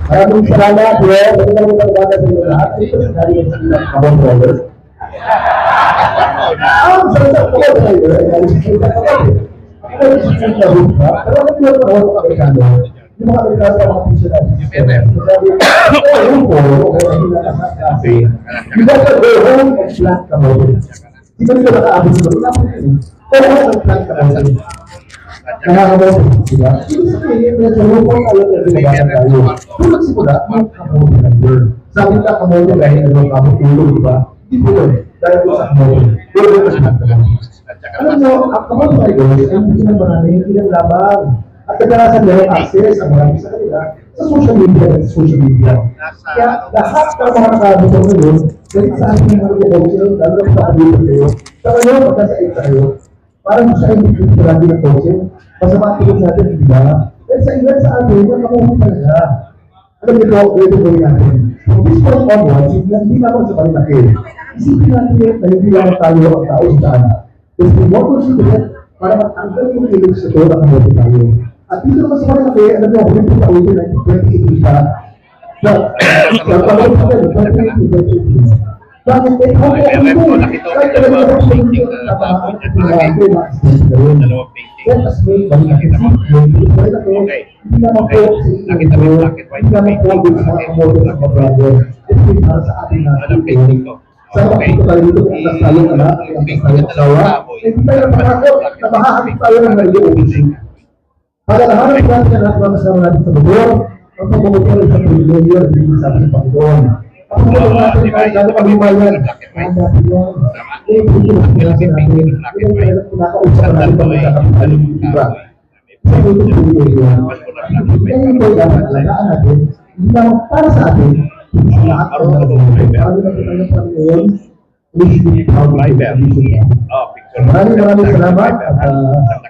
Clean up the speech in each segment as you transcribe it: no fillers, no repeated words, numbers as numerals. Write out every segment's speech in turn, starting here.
Maraming salamat, bro. Pwede na rin magkakata sa inyo lahat. Ito sa kari ng silang kabon brothers. Sarap ko ba tayo? Galing sa silang kabon. Ako yung silang kabon ba? Pero ano yung mga Amerikano? Yung mga Amerikano ang mga piso natin. Sabi, yung po, hindi na kasi. You got to go home and plant kabon. Hindi ko nito nakaabot sa mga pero home and plant kabon. Nakakabot, diba? Ibig sabihin, medyo lupong alam na ginagawa tayo. Kung nagsimula, mag-kamote kayo. Sabi ka, kamote dahil nagawang kamote, diba? Hindi po yun. Dahil po sa kamote. Pero ito sa kamote. Alam mo, ang kamote kayo, ay hindi na marami, hindi lang lamang. At nagkarasan na yung access, ang marami sa kanila, sa social media at social media. Kaya lahat ng mga nakabutong ngayon, dahil sa akin yung mga coaching, lalo na sa kabutong kayo, sa kayo, magkasait tayo. Parang siya hindi dito lagi ng coaching. Masama tingin natin, hindi ba? Dahil sa ilan sa atin, yung kamuhin talaga. Alam niyo po, ito po yung natin. From this point onwards, hindi naman sa palinaki. Isipin natin na hindi lang tayo ang tao sa daan. Kasi kung mo consider, para matanggal yung ilig sa ito, nakamuhin tayo. At dito naman sa palinaki, alam niyo, kung ito sa ulit na 2018 pa, sa pagkakas sa 2018, bakit may ako Nakita ko dalawang painting na bago dyan. Dalawang painting. Okay. Okay. Nakita mo yung black and white na painting. Anong painting ko? Okay. Yung painting na dalawang baboy. Pagkalahan ng klase na natin makasama natin sa bubor, ang pagbubutin ng isang privilege at hindi sa ating Panginoon. Ang mga natin ay gano'n kalimayan ang natin yan. Eh, hindi mo sinasin natin. Hindi mo pinakausap natin pag magkakapitan ng iba. Sa ito privilege yan. Kaya ito ay dapat alagaan natin. Hindi naman para sa atin. Lahat ang natin. Sabi natin tayo ng Panginoon, please be proud of the vision niya. Maraming salamat at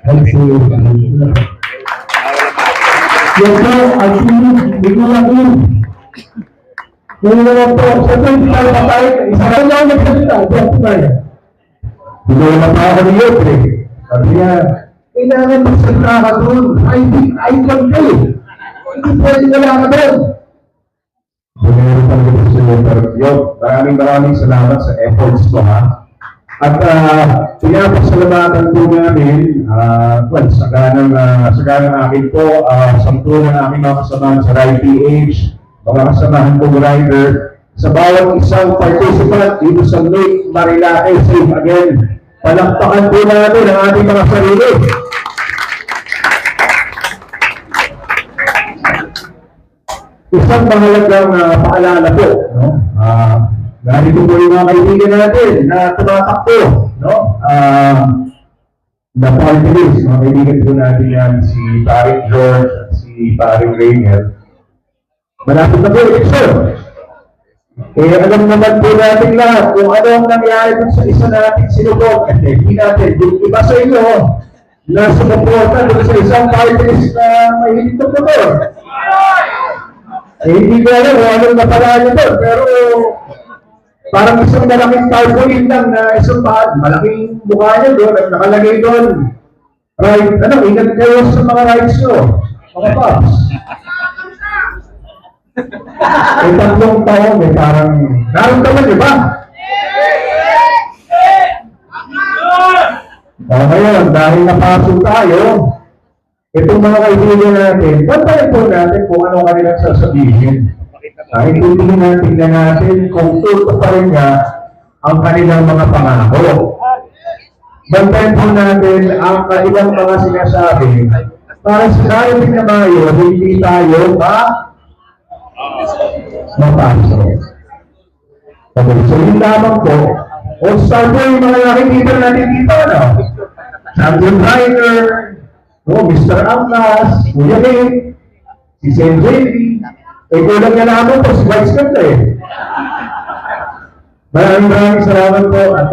balik sa iyo. Yan po, ang sinip, hindi ko lang yun. Yung naman po, siyempre hindi tayo patay, isa ka lang nagsalita, diyan po tayo. Hindi naman pa ako niyo, sabi niya, kailangan magsalita ka doon, icon ka eh. Hindi pwede na lang ka doon. Meron pa rin sa iyo, maraming salamat sa efforts ko ha. At pinapasalamatan po namin, saganang akin po, sampu ng aking mga kasamahan sa Ride PH, mga kasamahan pong rider, sa bawat isang participant dito sa Make Marilake Safe Again. Palakpakan po natin ang ating mga sarili. Isang mahalagang paalala po, no? Ganito po yung mga kaibigan natin na tumatakbo, no? Na party list, mga kaibigan po natin yan, si Paring George at si Paring Rainier. Malapit na po yung eleksyon. Eh, alam naman po natin lahat kung ano ang nangyari dun sa isa natin sinubok. At hindi natin, yung iba sa inyo, na sumuporta dun sa isang party list na mahilig na po doon. Eh, hindi ko alam kung anong napala niyo doon, pero parang isang malaking tarpaulin lang na isang malaking mukha niya doon at nakalagay doon. Right, ingat kayo sa mga rights nyo, mga paps. Eh, 3 taon, parang, naramdaman niyo ba? Ngayon, dahil napasok tayo, itong mga kaibigan natin, bantayan po natin kung anong kanilang sasabihin. Intindihin natin kung tuto pa rin nga ang kanilang mga pangako. Bantayan po natin ang kanilang mga sinasabi para sa darating na Mayo, hindi tayo mapasok. So yun lamang po, all-star po yung mga nakikita natin dito, no? Champion Rider, Mr. Anglas, Kuya Nick, si Sen JV, kulang na naman po si Vice Ganda eh. Maraming salamat po at